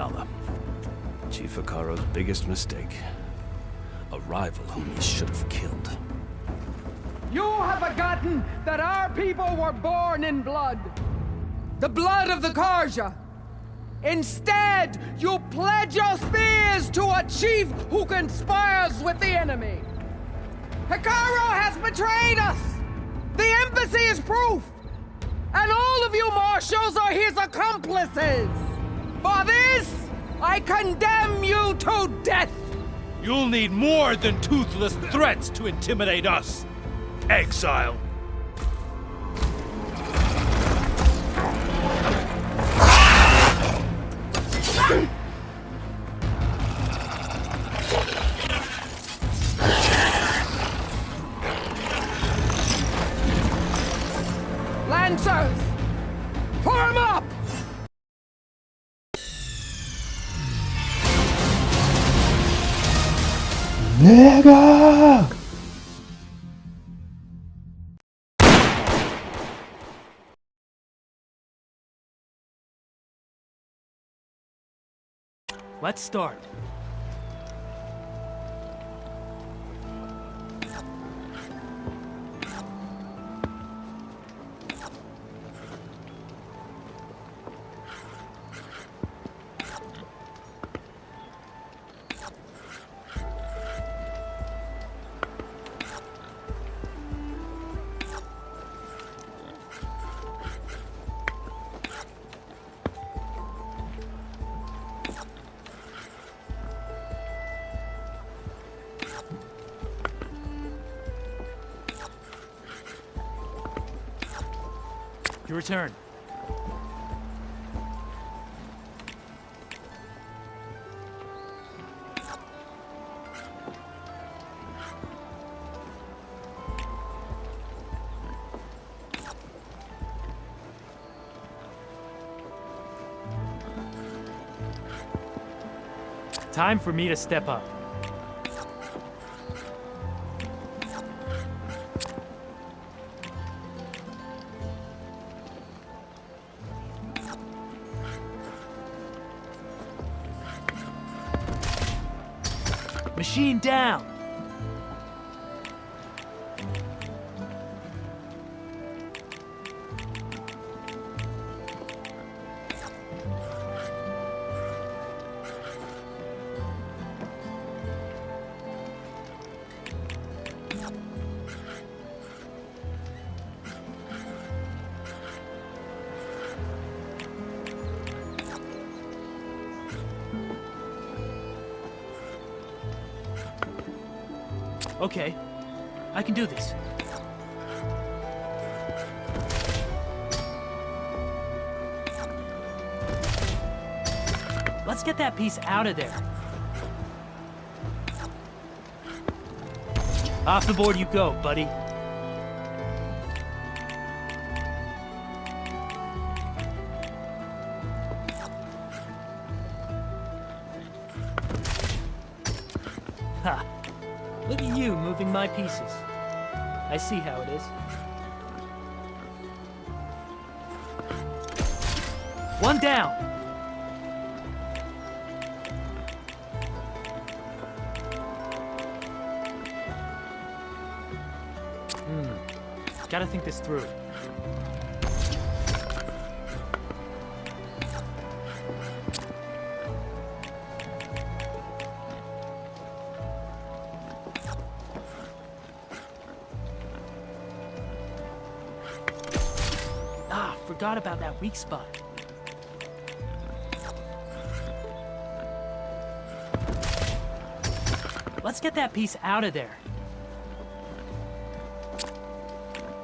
Regalla. Chief Hikaru's biggest mistake. A rival whom he should have killed. You have forgotten that our people were born in blood. The blood of the Karja. Instead, you pledge your spears to a chief who conspires with the enemy. Hikaru has betrayed us! The embassy is proof! And all of you marshals are his accomplices! For this, I condemn you to death! You'll need more than toothless threats to intimidate us! Exile! Lancers! Form up! 내가 Let's start. Your turn. Time for me to step up. Machine down! Okay, I can do this. Let's get that piece out of there. Off the board you go, buddy. Ha! Look at you moving my pieces. I see how it is. One down. Gotta think this through. Forgot about that weak spot. Let's get that piece out of there.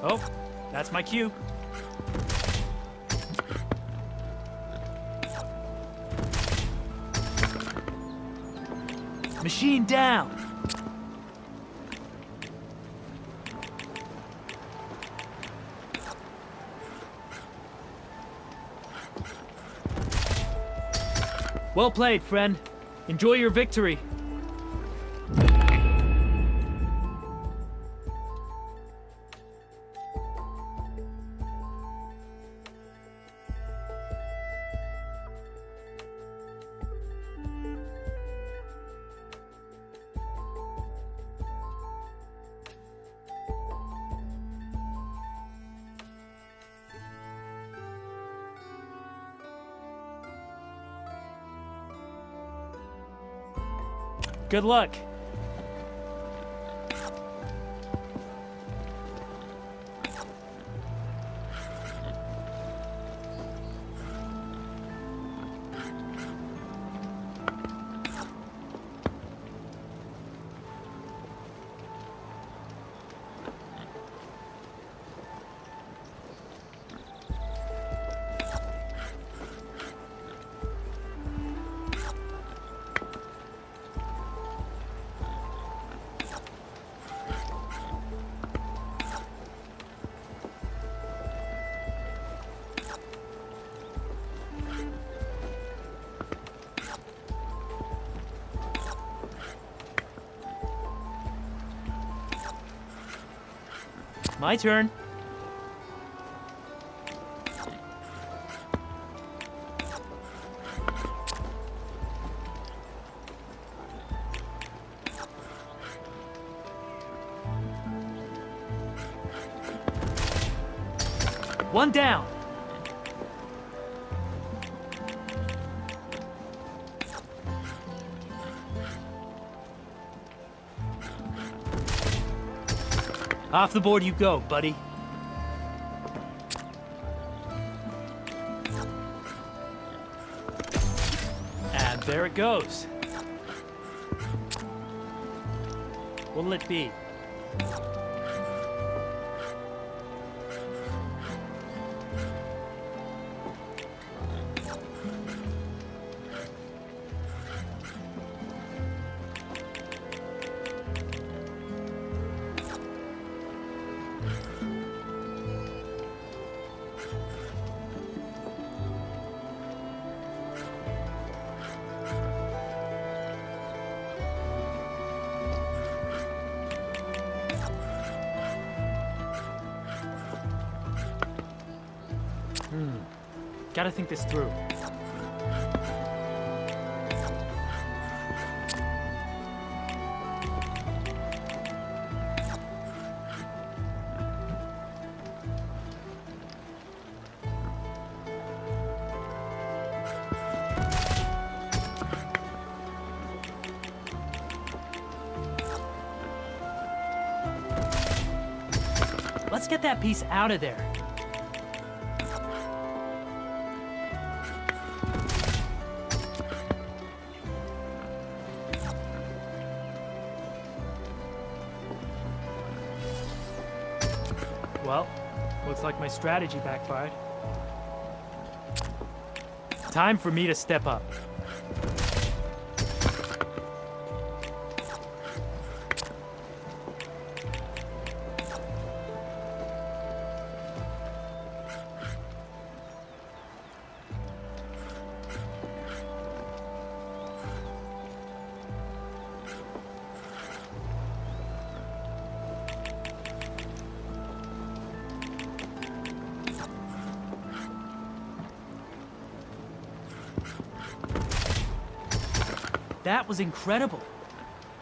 Oh, that's my cue. Machine down. Well played, friend. Enjoy your victory. Good luck. My turn. One down. Off the board you go, buddy. And there it goes. What'll it be? Gotta think this through. Let's get that piece out of there. Well, looks like my strategy backfired. Time for me to step up. That was incredible.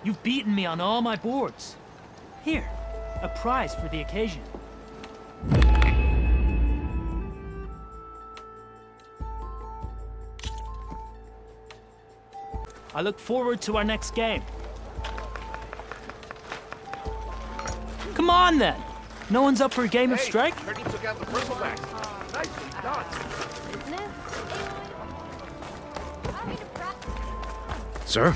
You've beaten me on all my boards. Here, a prize for the occasion. I look forward to our next game. Come on then! No one's up for a game of strike? Heard he took out the purple back. Nicely done. Sir?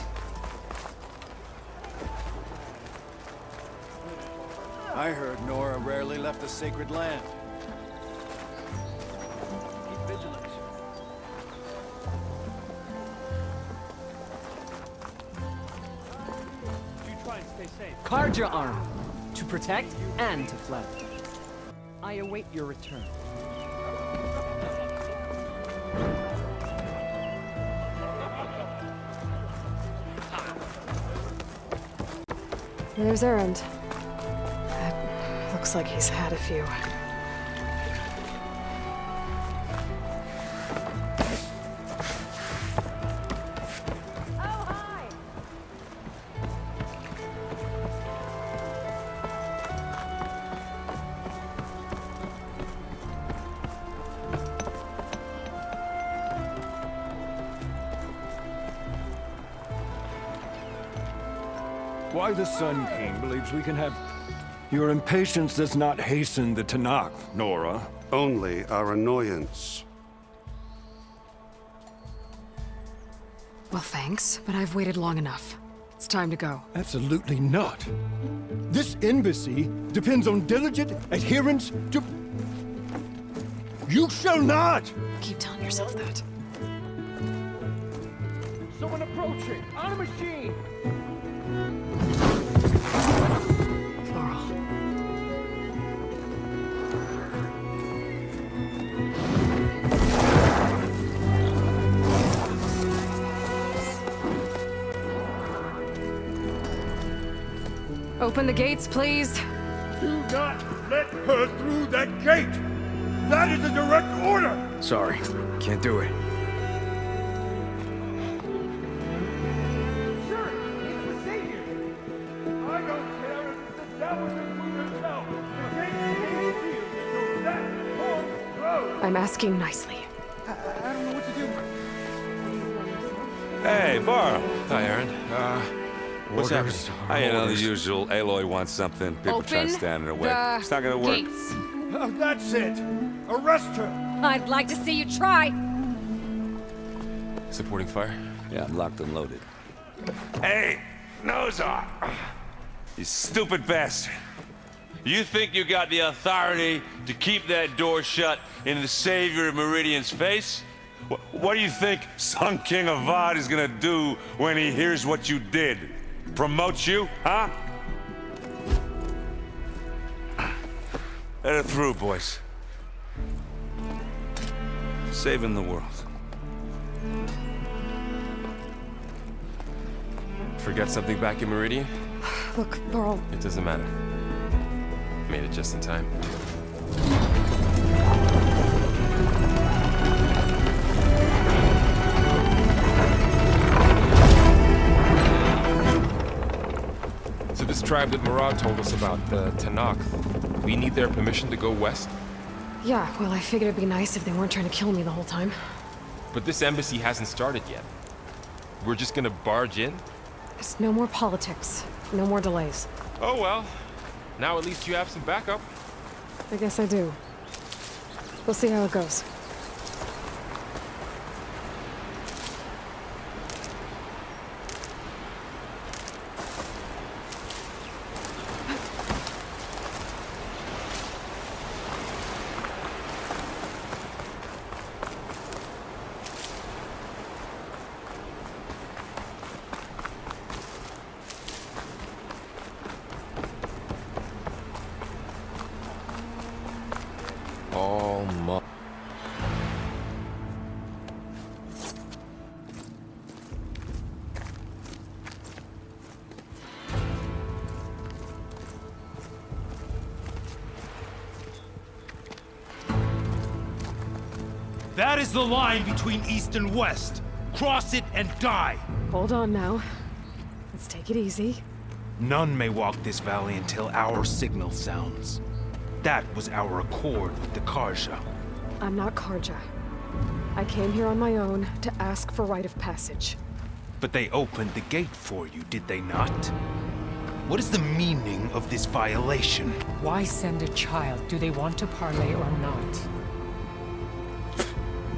I heard Nora rarely left the sacred land. Keep vigilant. You try and stay safe. Carja arm, to protect and to fled. I await your return. There's Errand. Looks like he's had a few. Why the Sun King believes we can have... Your impatience does not hasten the Tanakh, Nora. Only our annoyance. Well, thanks, but I've waited long enough. It's time to go. Absolutely not. This embassy depends on diligent adherence to... You shall not! Keep telling yourself that. Someone approaching! On a machine! Laurel. Open the gates, please. Do not let her through that gate! That is a direct order! Sorry, can't do it. Sure, he's the savior! I don't care if it's the devil or queen herself! The gate is sealed to that whole road! I'm asking nicely. I don't know what to do. Hey, Varl. Hi, Aaron. What's happening? You know, the usual. Aloy wants something. People try to stand in her way. It's not gonna work. Gates. That's it! Arrest her! I'd like to see you try. Supporting fire? Yeah, I'm locked and loaded. Hey, Nozar! You stupid bastard. You think you got the authority to keep that door shut in the Savior of Meridian's face? What do you think Sun King Avad is gonna do when he hears what you did? Promote you, huh? Let her through, boys. Saving the world. Forget something back in Meridian? Look, Laurel. It doesn't matter. Made it just in time. So this tribe that Murad told us about, the Tanakh, we need their permission to go west? Yeah, well, I figured it'd be nice if they weren't trying to kill me the whole time. But this embassy hasn't started yet. We're just gonna barge in? There's no more politics. No more delays. Oh well. Now at least you have some backup. I guess I do. We'll see how it goes. That is the line between East and West. Cross it and die. Hold on now. Let's take it easy. None may walk this valley until our signal sounds. That was our accord with the Karja. I'm not Karja. I came here on my own to ask for rite of passage. But they opened the gate for you, did they not? What is the meaning of this violation? Why send a child? Do they want to parley or not?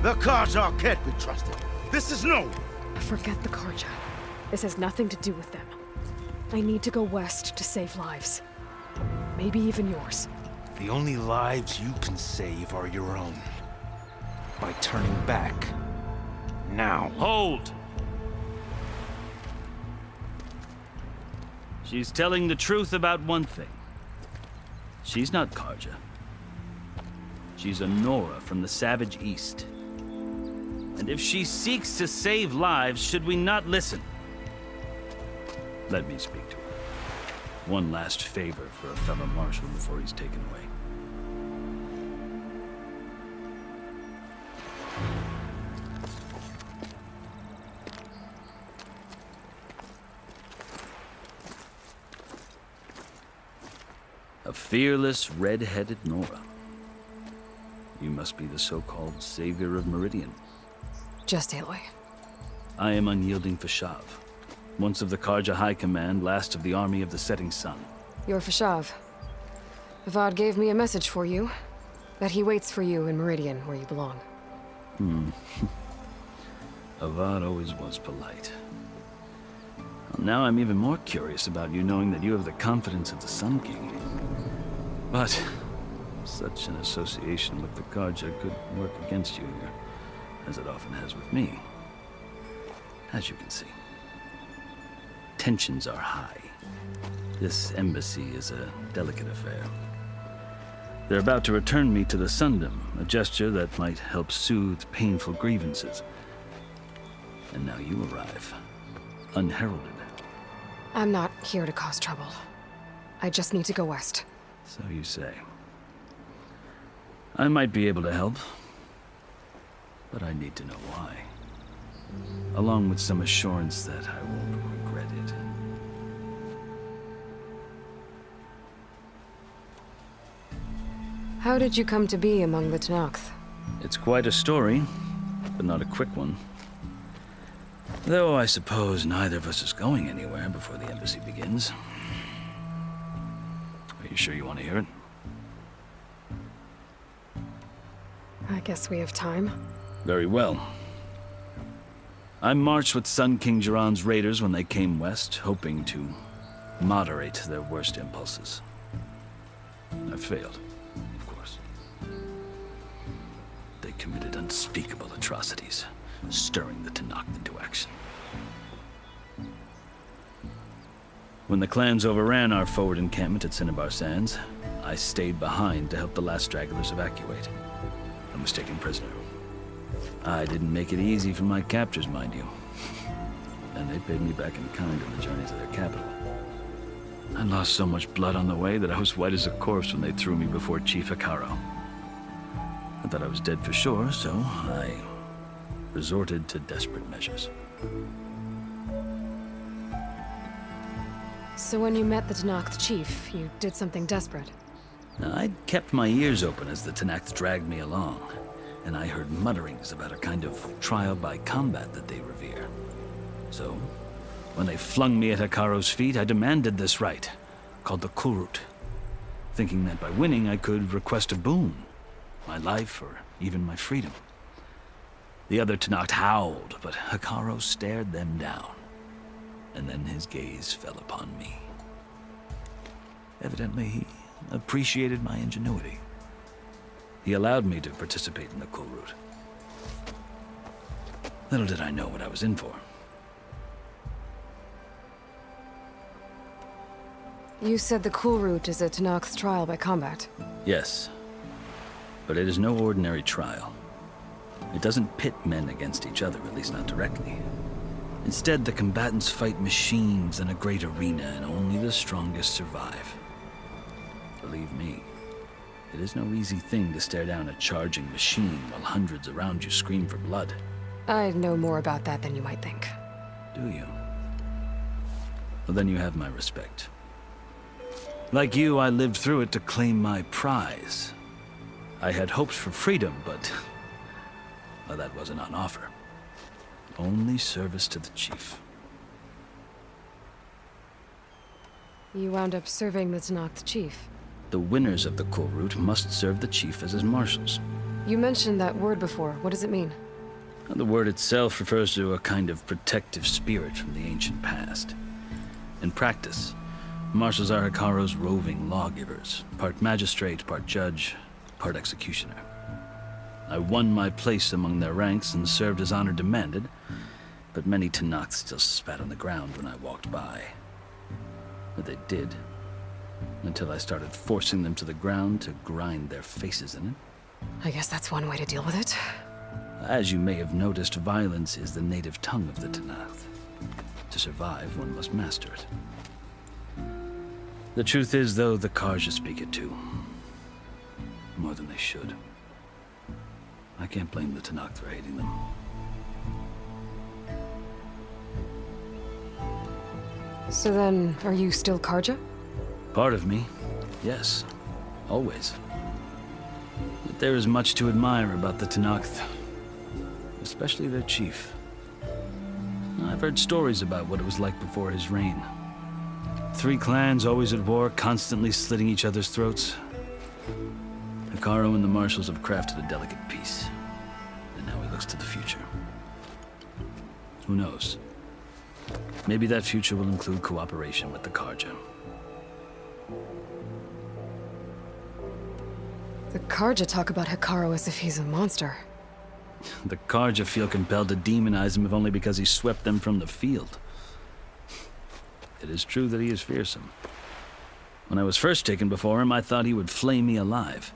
The Karja can't be trusted. This is no. Forget the Karja. This has nothing to do with them. I need to go west to save lives. Maybe even yours. The only lives you can save are your own. By turning back. Now. Hold! She's telling the truth about one thing. She's not Karja. She's a Nora from the Savage East. And if she seeks to save lives, should we not listen? Let me speak to her. One last favor for a fellow marshal before he's taken away. A fearless, red-headed Nora. You must be the so-called savior of Meridian. Just Aloy. I am unyielding Fashav, once of the Karja High Command, last of the Army of the Setting Sun. You're Fashav. Avad gave me a message for you. That he waits for you in Meridian, where you belong. Avad always was polite. Well, now I'm even more curious about you knowing that you have the confidence of the Sun King. But such an association with the Karja could work against you here, as it often has with me. As you can see, tensions are high. This embassy is a delicate affair. They're about to return me to the Sundom, a gesture that might help soothe painful grievances. And now you arrive, unheralded. I'm not here to cause trouble. I just need to go west. So you say. I might be able to help, but I need to know why. Along with some assurance that I won't regret it. How did you come to be among the Tenakth? It's quite a story, but not a quick one. Though I suppose neither of us is going anywhere before the embassy begins. Are you sure you want to hear it? I guess we have time. Very well. I marched with Sun King Jiran's raiders when they came west, hoping to moderate their worst impulses. I failed, of course. They committed unspeakable atrocities, stirring the Tenakth into action. When the clans overran our forward encampment at Cinnabar Sands, I stayed behind to help the last stragglers evacuate. I was taken prisoner. I didn't make it easy for my captors, mind you. And they paid me back in kind on the journey to their capital. I lost so much blood on the way that I was white as a corpse when they threw me before Chief Hekaro. I thought I was dead for sure, so I resorted to desperate measures. So when you met the Tenakth chief, you did something desperate? I'd kept my ears open as the Tenakth dragged me along, and I heard mutterings about a kind of trial by combat that they revere. So, when they flung me at Hekaro's feet, I demanded this right, called the Kulrut, thinking that by winning I could request a boon, my life or even my freedom. The other Tenakth howled, but Hekaro stared them down, and then his gaze fell upon me. Evidently, he appreciated my ingenuity. He allowed me to participate in the Kulrut. Little did I know what I was in for. You said the Kulrut is a Tenakth trial by combat. Yes, but it is no ordinary trial. It doesn't pit men against each other, at least not directly. Instead, the combatants fight machines in a great arena, and only the strongest survive. Believe me, it is no easy thing to stare down a charging machine while hundreds around you scream for blood. I know more about that than you might think. Do you? Well, then you have my respect. Like you, I lived through it to claim my prize. I had hopes for freedom, but well, that wasn't on offer. Only service to the chief. You wound up serving the Tenakth chief. The winners of the Kulrut must serve the chief as his marshals. You mentioned that word before. What does it mean? The word itself refers to a kind of protective spirit from the ancient past. In practice, marshals are Hekaro's roving lawgivers, part magistrate, part judge, part executioner. I won my place among their ranks and served as honor demanded, but many Tenakth still spat on the ground when I walked by. But they did, until I started forcing them to the ground to grind their faces in it. I guess that's one way to deal with it. As you may have noticed, violence is the native tongue of the Tenakth. To survive, one must master it. The truth is, though, the Karja speak it too. More than they should. I can't blame the Tenakth for hating them. So then, are you still Karja? Part of me, yes. Always. But there is much to admire about the Tenakth. Especially their chief. I've heard stories about what it was like before his reign. 3 clans always at war, constantly slitting each other's throats. Hekarro and the Marshals have crafted a delicate peace. And now he looks to the future. Who knows? Maybe that future will include cooperation with the Karja. The Karja talk about Hekarro as if he's a monster. The Karja feel compelled to demonize him if only because he swept them from the field. It is true that he is fearsome. When I was first taken before him, I thought he would flay me alive.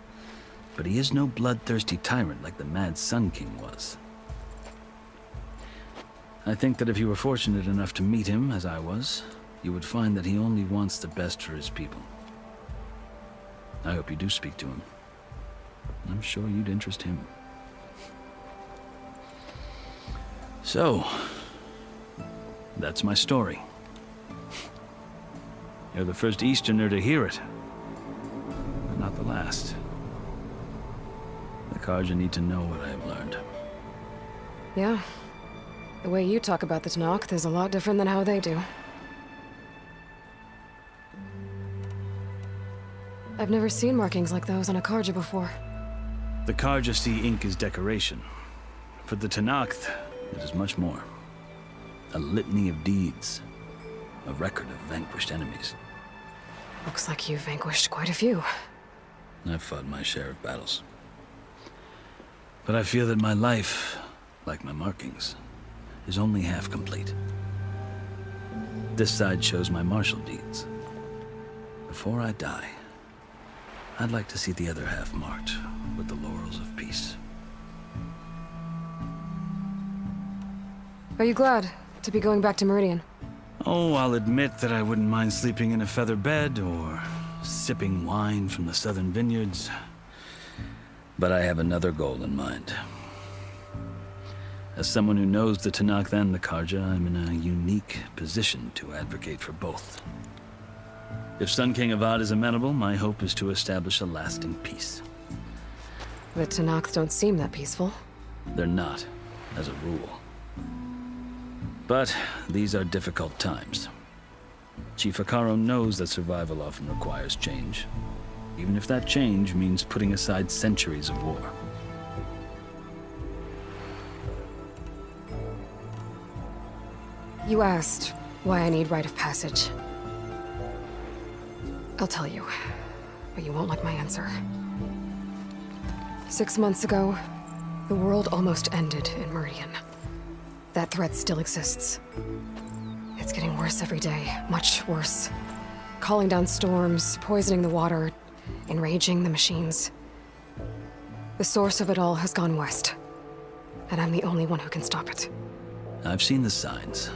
But he is no bloodthirsty tyrant like the Mad Sun King was. I think that if you were fortunate enough to meet him, as I was, you would find that he only wants the best for his people. I hope you do speak to him. I'm sure you'd interest him. So, that's my story. You're the first Easterner to hear it, but not the last. The Karja need to know what I have learned. Yeah. The way you talk about the Tanakh is a lot different than how they do. I've never seen markings like those on a Karja before. The Karja see ink as decoration. For the Tanakh, it is much more. A litany of deeds. A record of vanquished enemies. Looks like you've vanquished quite a few. I've fought my share of battles. But I feel that my life, like my markings, is only half complete. This side shows my martial deeds. Before I die, I'd like to see the other half marked with the laurels of peace. Are you glad to be going back to Meridian? Oh, I'll admit that I wouldn't mind sleeping in a feather bed or sipping wine from the southern vineyards. But I have another goal in mind. As someone who knows the Tanakh and the Karja, I'm in a unique position to advocate for both. If Sun King Avad is amenable, my hope is to establish a lasting peace. The Tanakh don't seem that peaceful. They're not, as a rule. But these are difficult times. Chief Hekarro knows that survival often requires change, even if that change means putting aside centuries of war. You asked why I need rite of passage. I'll tell you, but you won't like my answer. 6 months ago, the world almost ended in Meridian. That threat still exists. It's getting worse every day, much worse. Calling down storms, poisoning the water, enraging the machines. The source of it all has gone west, and I'm the only one who can stop it. I've seen the signs.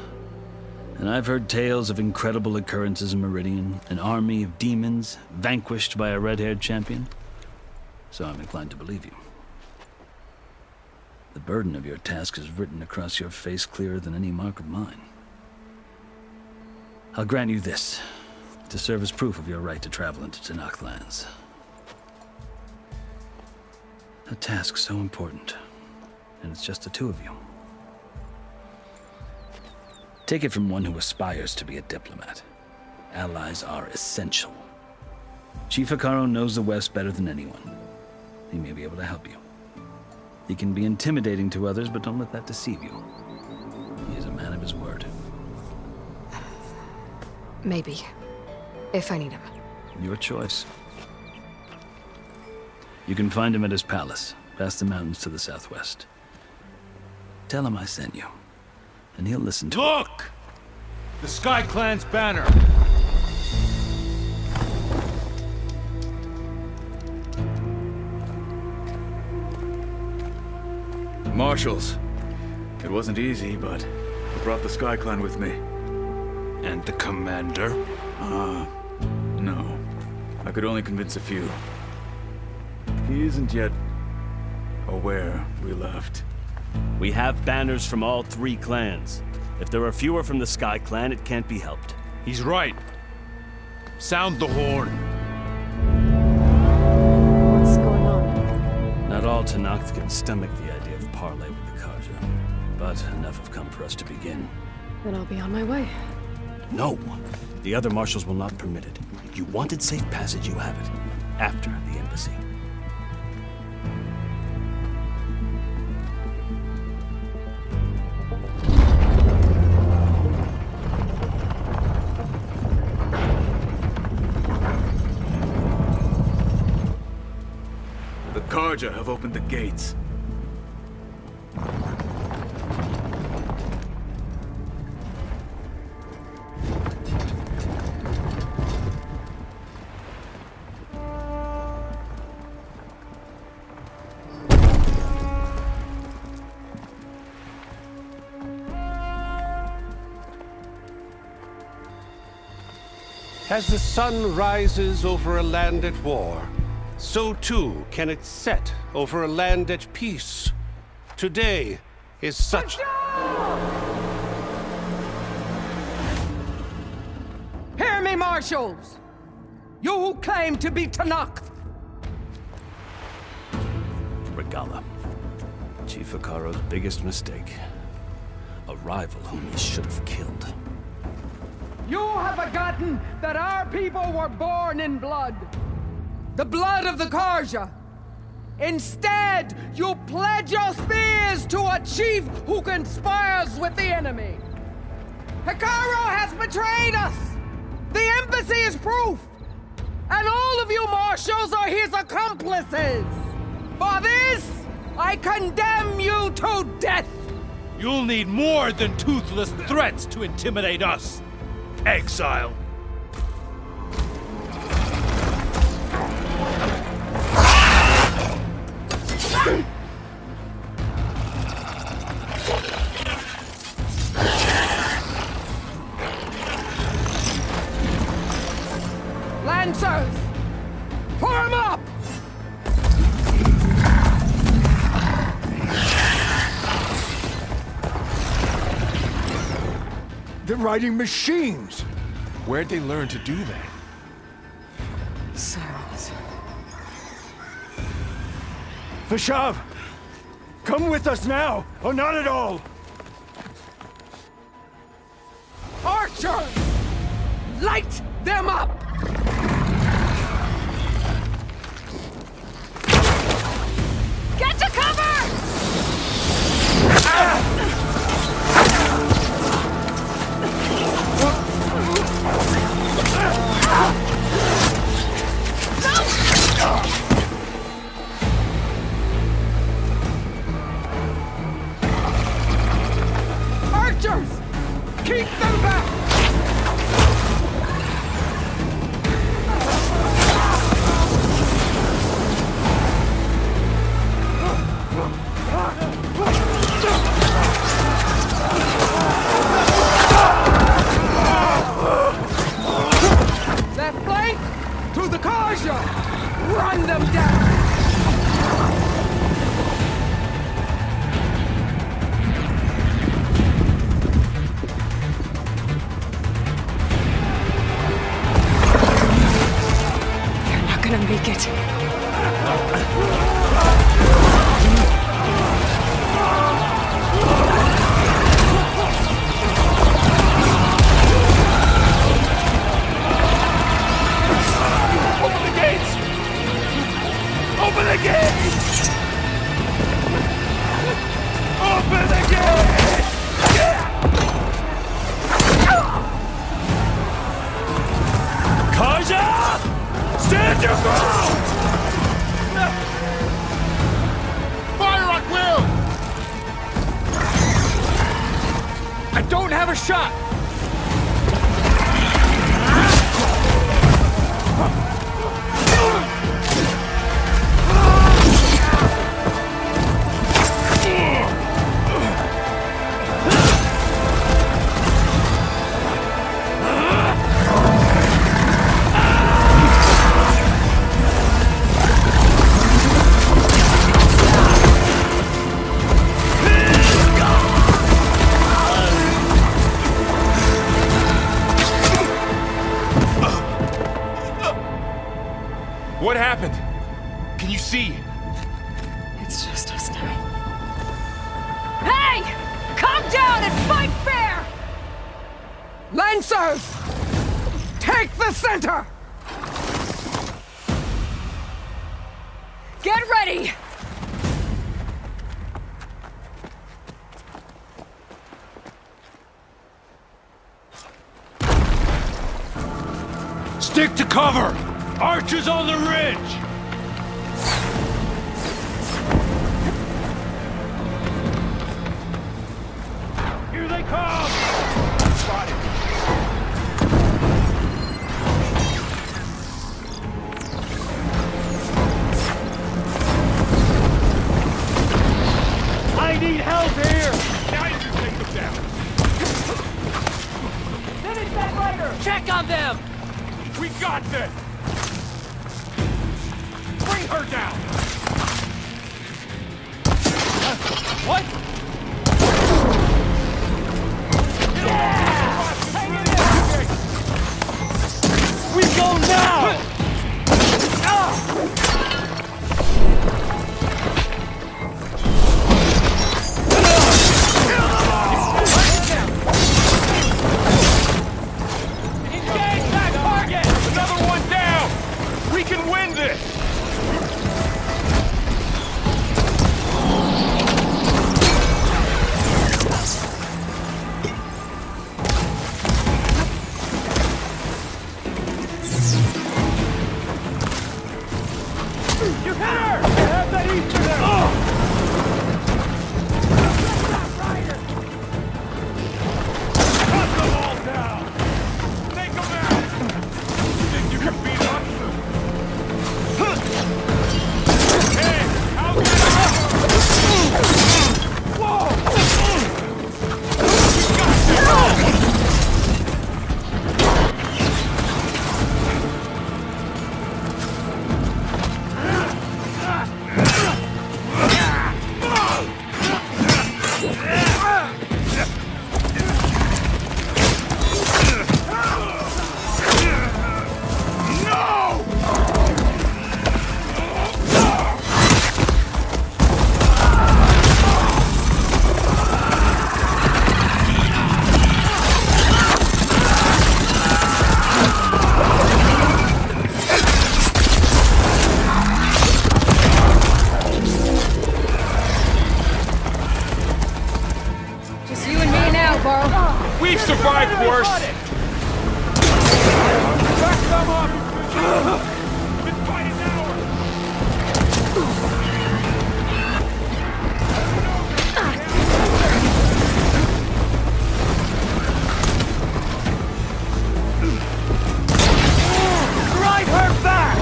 And I've heard tales of incredible occurrences in Meridian, an army of demons vanquished by a red-haired champion. So I'm inclined to believe you. The burden of your task is written across your face clearer than any mark of mine. I'll grant you this, to serve as proof of your right to travel into Tanakh lands. A task so important, and it's just the two of you. Take it from one who aspires to be a diplomat. Allies are essential. Chief Hekarro knows the West better than anyone. He may be able to help you. He can be intimidating to others, but don't let that deceive you. He is a man of his word. Maybe. If I need him. Your choice. You can find him at his palace, past the mountains to the southwest. Tell him I sent you, and he'll listen to Look! The Sky Clan's banner! Marshals. It wasn't easy, but I brought the Sky Clan with me. And the commander? No. I could only convince a few. He isn't yet aware we left. We have banners from all 3 clans. If there are fewer from the Sky Clan, it can't be helped. He's right. Sound the horn. What's going on? Not all Tanakh can stomach the idea of parley with the Karja, but enough have come for us to begin. Then I'll be on my way. No. The other marshals will not permit it. You wanted safe passage, you have it. After the embassy. The Karja have opened the gates. As the sun rises over a land at war, so too can it set over a land at peace. Today is such... Hear me, marshals! You who claim to be Tanakh! Regalla. Chief Hikaro's biggest mistake. A rival whom he should have killed. You have forgotten that our people were born in blood. The blood of the Karja. Instead, you pledge your spears to a chief who conspires with the enemy. Hikaro has betrayed us! The embassy is proof! And all of you marshals are his accomplices! For this, I condemn you to death! You'll need more than toothless threats to intimidate us. Exile. Lancers! Form up! They're riding machines! Where'd they learn to do that? Sirens. Vashav! Come with us now, or not at all! Archers! Light them up! Get to cover! Archers! Keep them back! Left flank to the Karja! Run them down! You're not gonna make it. Open the gates! Open the gates! Open the gates! Karja! Stand your ground! Fire at will! I don't have a shot! Lancers! Take the center! Get ready! Stick to cover! Archers on the ridge! Here they come! Spotted. I need help here! Now you can take them down. Finish that rider! Check on them! We got this! Bring her down! What? Yeah! Hang it in! We go now! Engage that target! Another one down! We can win this! You hit her! Have that easter there! Cut them all down! Take them out! Think you can beat us? Hey, how can Whoa! We got this! Just you and me now, Varl. We've survived worse! Back them up! Been fighting hours! Drive her back!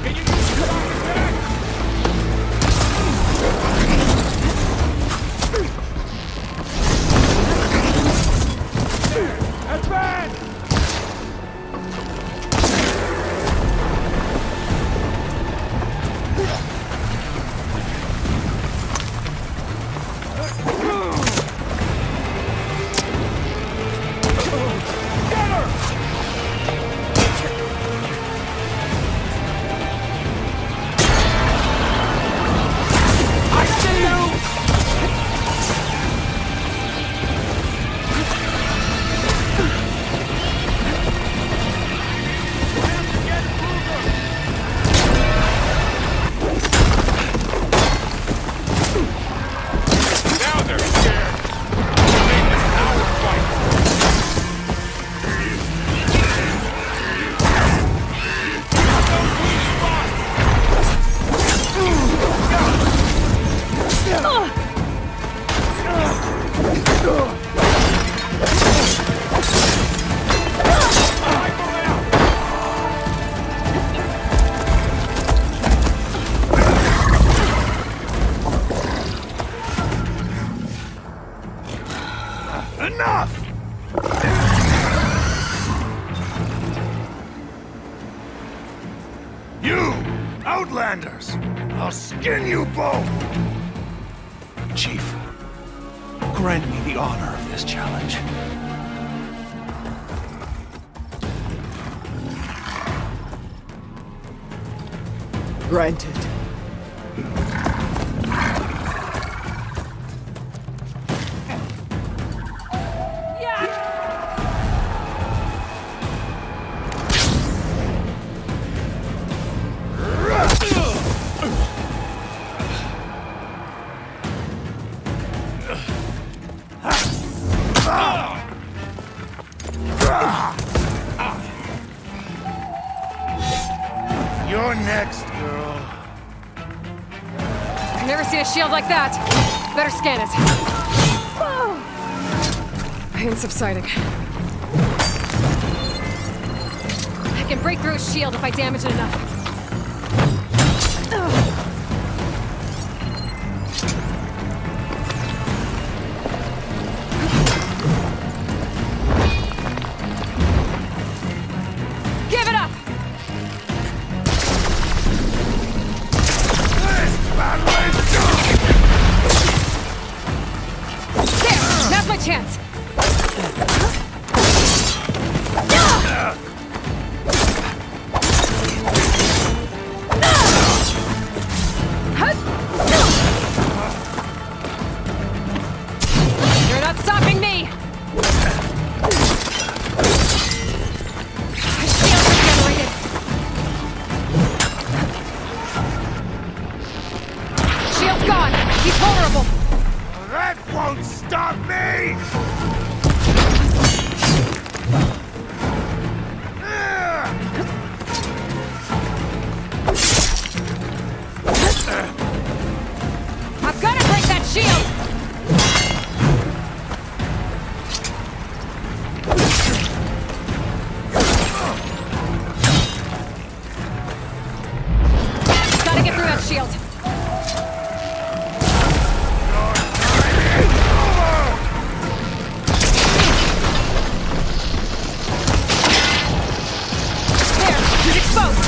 Can you just stop attack? Advance! Get her! I see you! Now they're scared. Make this our fight. No weak spots. Rifle out. Enough! You, Outlanders! I'll skin you both! Chief, grant me the honor of this challenge. Granted. You're next, girl. I've never seen a shield like that. Better scan it. Pain subsiding. I can break through a shield if I damage it enough. Give it up! There! Now's my chance! You're not stopping me! My shield regenerated! Shield's gone! He's vulnerable! That won't stop me! I'm gonna break that shield! Gotta get through that shield. There, he's exposed.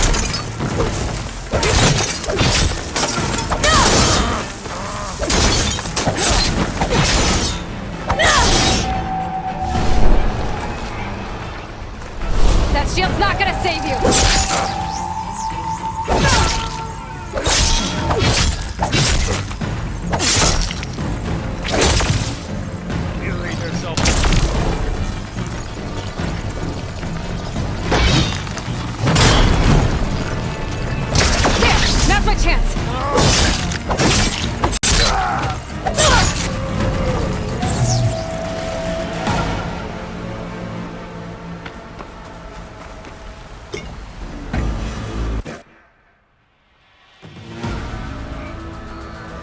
That shield's not gonna save you. Healing yourself. There, now's my chance.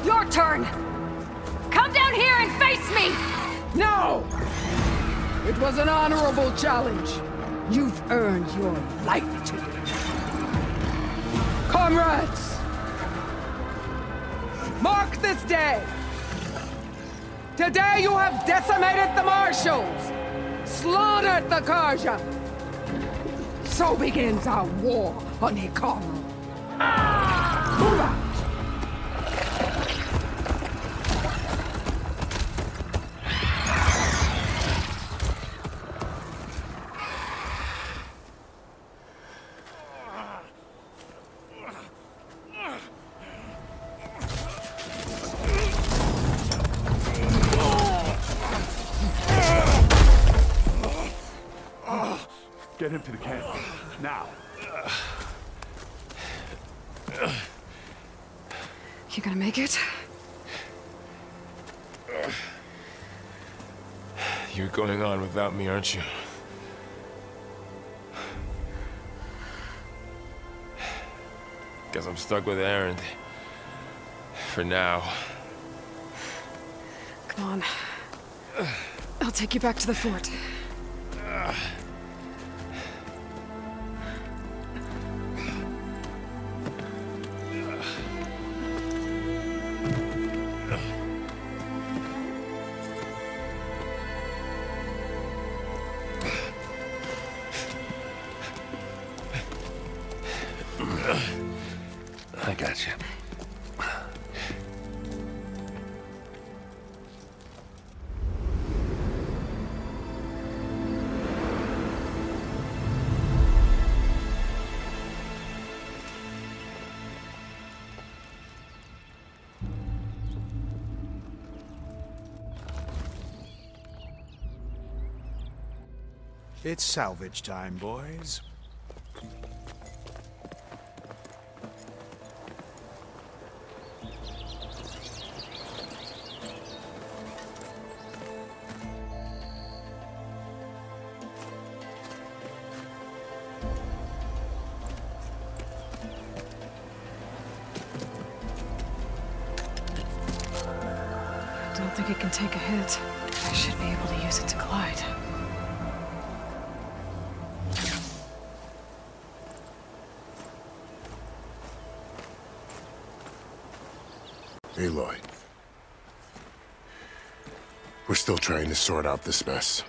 Your turn. Come down here and face me. No! It was an honorable challenge. You've earned your life today. Comrades! Mark this day! Today you have decimated the marshals! Slaughtered the Karja! So begins our war on Hikaru. Hoorah! Get him to the camp. Now. You gonna make it? You're going on without me, aren't you? Guess I'm stuck with Aaron. For now. Come on. I'll take you back to the fort. I got you. It's salvage time, boys. don't think it can take a hit. I should be able to use it to glide. Aloy. We're still trying to sort out this mess.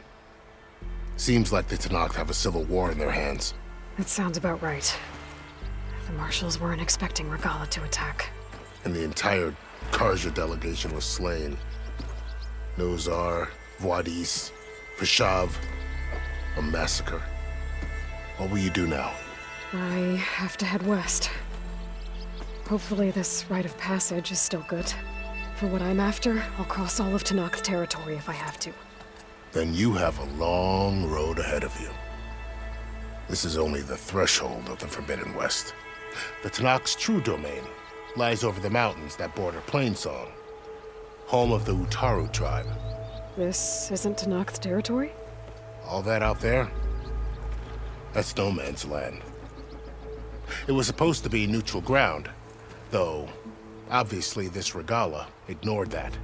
Seems like the Tenakth have a civil war in their hands. That sounds about right. The marshals weren't expecting Regalla to attack. And the entire Karja delegation was slain. Nozar, Wadis, Fashav. A massacre. What will you do now? I have to head west. Hopefully this rite of passage is still good. For what I'm after, I'll cross all of Tenakth territory if I have to. Then you have a long road ahead of you. This is only the threshold of the Forbidden West. The Tenakth's true domain lies over the mountains that border Plainsong, home of the Utaru tribe. This isn't Tenakth territory? All that out there? That's no man's land. It was supposed to be neutral ground, though obviously this Regalla ignored that.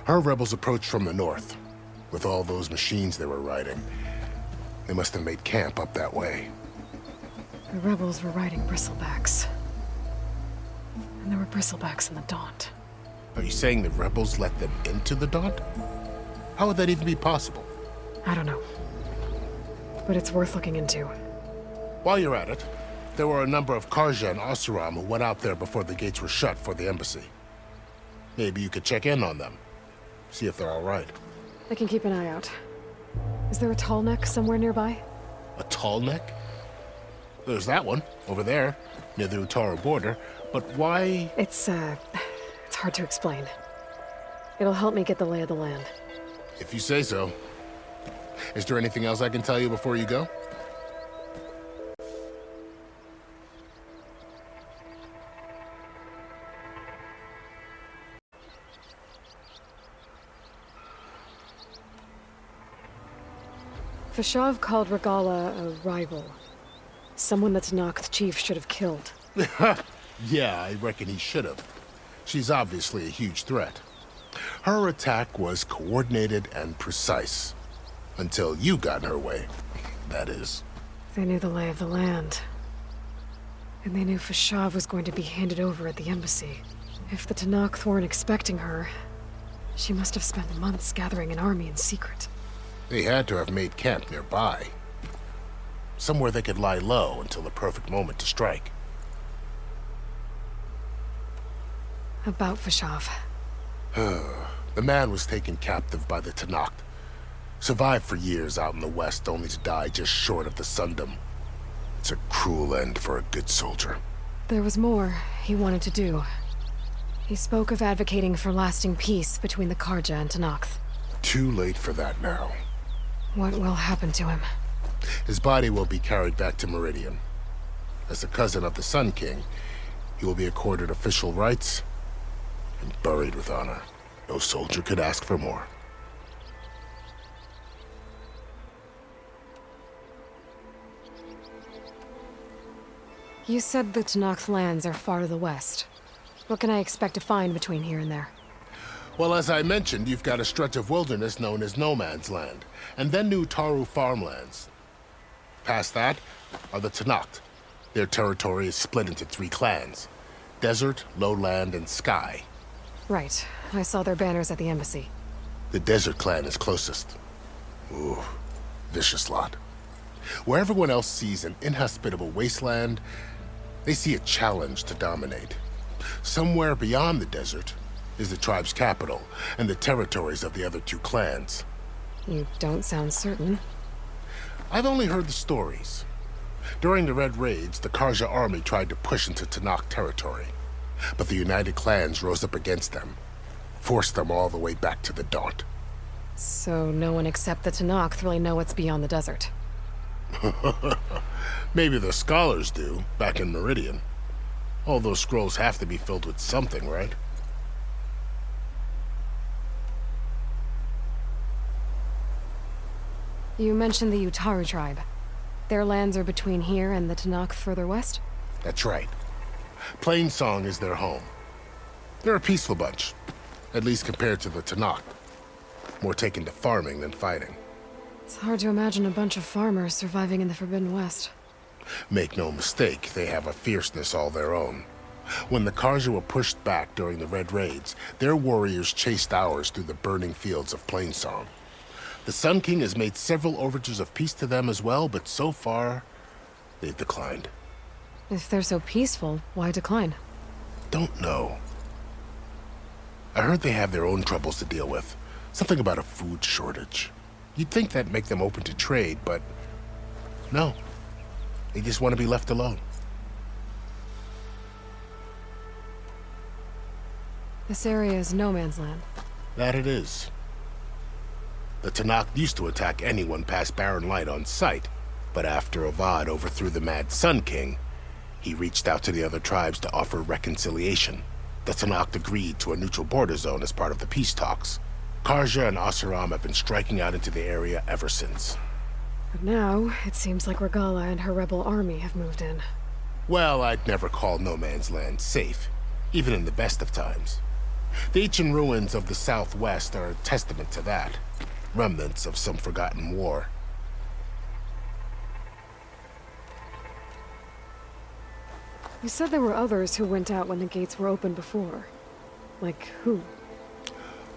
Her rebels approached from the north. With all those machines they were riding, they must have made camp up that way. The rebels were riding bristlebacks. And there were bristlebacks in the Daunt. Are you saying the rebels let them into the Daunt? How would that even be possible? I don't know. But it's worth looking into. While you're at it, there were a number of Karja and Oseram who went out there before the gates were shut for the embassy. Maybe you could check in on them. See if they're all right. I can keep an eye out. Is there a tall neck somewhere nearby? A tall neck? There's that one, over there, near the Utaru border. But why? It's hard to explain. It'll help me get the lay of the land. If you say so. Is there anything else I can tell you before you go? Fashav called Regalla a rival. Someone the Tenakth chief should have killed. Yeah, I reckon he should have. She's obviously a huge threat. Her attack was coordinated and precise. Until you got in her way, that is. They knew the lay of the land. And they knew Fashav was going to be handed over at the embassy. If the Tenakth weren't expecting her, she must have spent months gathering an army in secret. They had to have made camp nearby. Somewhere they could lie low until the perfect moment to strike. About Fashav. The man was taken captive by the Tenakth. Survived for years out in the west, only to die just short of the Sundom. It's a cruel end for a good soldier. There was more he wanted to do. He spoke of advocating for lasting peace between the Karja and Tenakth. Too late for that now. What will happen to him? His body will be carried back to Meridian. As a cousin of the Sun King, he will be accorded official rights and buried with honor. No soldier could ask for more. You said the Tenakth lands are far to the west. What can I expect to find between here and there? Well, as I mentioned, you've got a stretch of wilderness known as No Man's Land, and then New Taru farmlands. Past that are the Tenakth. Their territory is split into 3 clans: Desert, Lowland, and Sky. Right. I saw their banners at the embassy. The Desert clan is closest. Ooh, vicious lot. Where everyone else sees an inhospitable wasteland, they see a challenge to dominate. Somewhere beyond the desert is the tribe's capital and the territories of the other 2 clans. You don't sound certain. I've only heard the stories. During the Red Raids, the Karja army tried to push into Tenakth territory, but the united clans rose up against them, forced them all the way back to the Daunt. So no one except the Tenakth really know what's beyond the desert. Maybe the scholars do, back in Meridian. All those scrolls have to be filled with something, right? You mentioned the Utaru tribe. Their lands are between here and the Tenakth further west? That's right. Plainsong is their home. They're a peaceful bunch. At least compared to the Tanakh. More taken to farming than fighting. It's hard to imagine a bunch of farmers surviving in the Forbidden West. Make no mistake, they have a fierceness all their own. When the Karja were pushed back during the Red Raids, their warriors chased ours through the burning fields of Plainsong. The Sun King has made several overtures of peace to them as well, but so far, they've declined. If they're so peaceful, why decline? Don't know. I heard they have their own troubles to deal with. Something about a food shortage. You'd think that'd make them open to trade, but no. They just want to be left alone. This area is no man's land. That it is. The Tanakh used to attack anyone past Barren Light on sight, but after Avad overthrew the Mad Sun King, he reached out to the other tribes to offer reconciliation. The Tanakh agreed to a neutral border zone as part of the peace talks. Karja and Oseram have been striking out into the area ever since. But now, it seems like Regalla and her rebel army have moved in. Well, I'd never call no man's land safe, even in the best of times. The ancient ruins of the Southwest are a testament to that. Remnants of some forgotten war. You said there were others who went out when the gates were open before. Like who?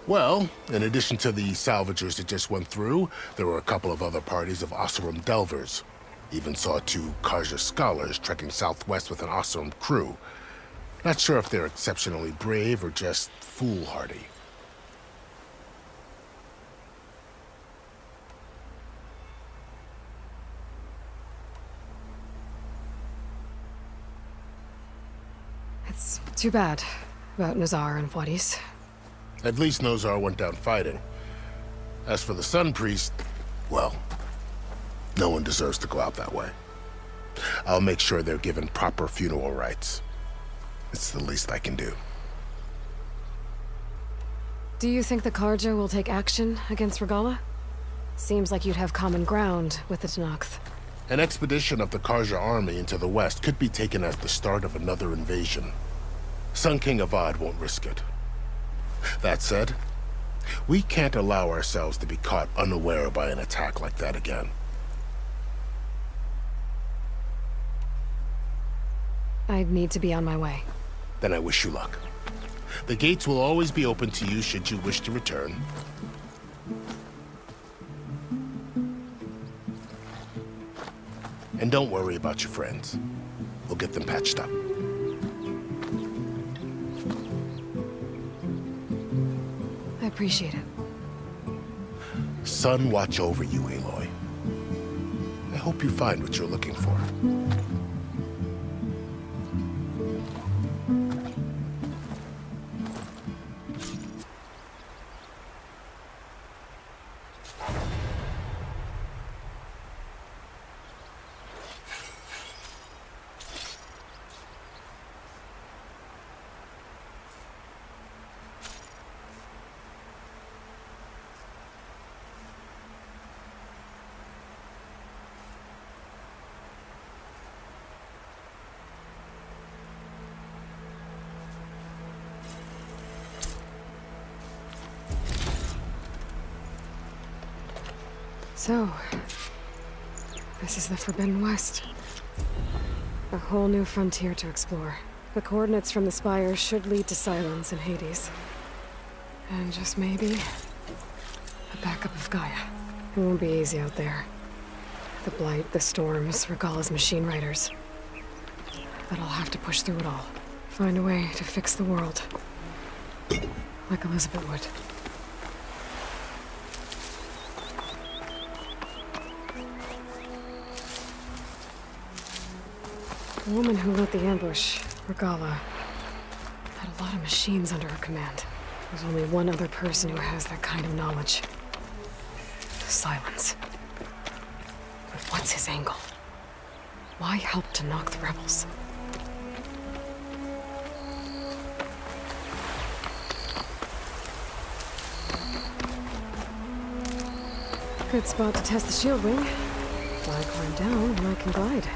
Well, in addition to the salvagers that just went through, there were a couple of other parties of Oseram delvers. Even saw 2 Karja scholars trekking southwest with an Oseram crew. Not sure if they're exceptionally brave or just foolhardy. It's too bad about Nazar and Wadis. At least Nozar went down fighting. As for the Sun Priest, well, no one deserves to go out that way. I'll make sure they're given proper funeral rites. It's the least I can do. Do you think the Karja will take action against Regalla? Seems like you'd have common ground with the Tanakh. An expedition of the Karja army into the west could be taken as the start of another invasion. Sun King Avad won't risk it. That said, we can't allow ourselves to be caught unaware by an attack like that again. I'd need to be on my way. Then I wish you luck. The gates will always be open to you should you wish to return. And don't worry about your friends. We'll get them patched up. I appreciate it. Sun watch over you, Aloy. I hope you find what you're looking for. So, this is the Forbidden West. A whole new frontier to explore. The coordinates from the spires should lead to Silence and Hades. And just maybe, a backup of Gaia. It won't be easy out there. The Blight, the Storms, Regalla's machine riders. But I'll have to push through it all. Find a way to fix the world. Like Elizabeth would. The woman who led the ambush, Regalla, had a lot of machines under her command. There's only one other person who has that kind of knowledge. Silence. But what's his angle? Why help to knock the rebels? Good spot to test the shield wing. If I climb down, I can glide.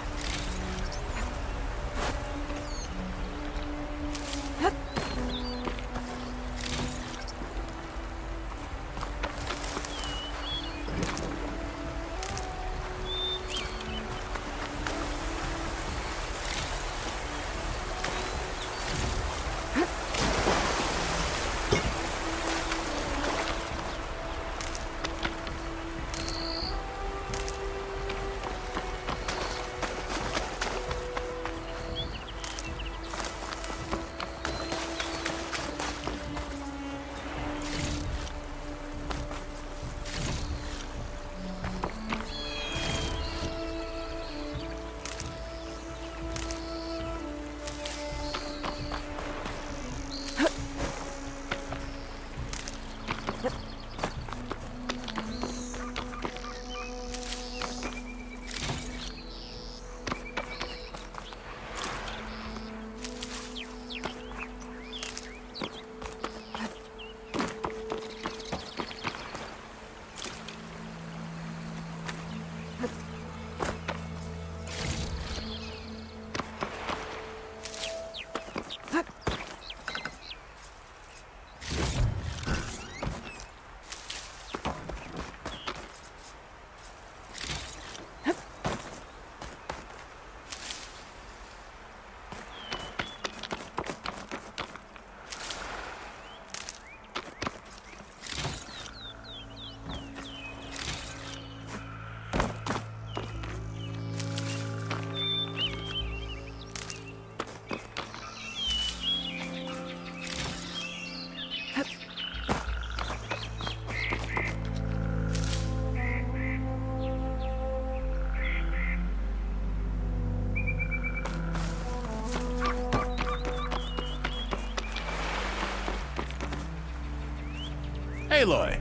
Aloy,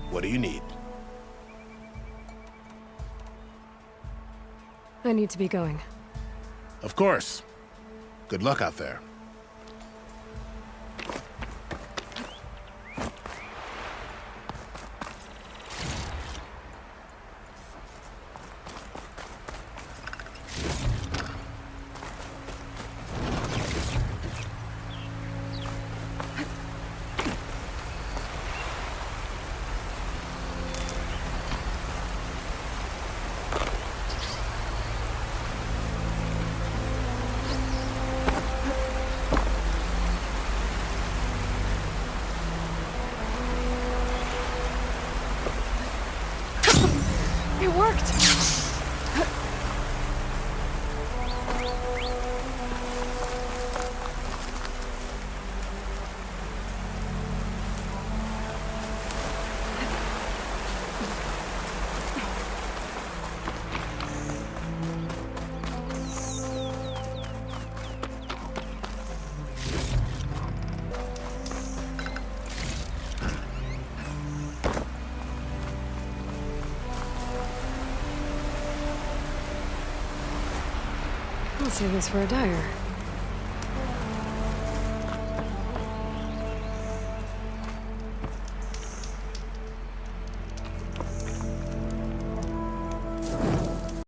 what do you need? I need to be going. Of course. Good luck out there. It worked! I'll save this for a dyer.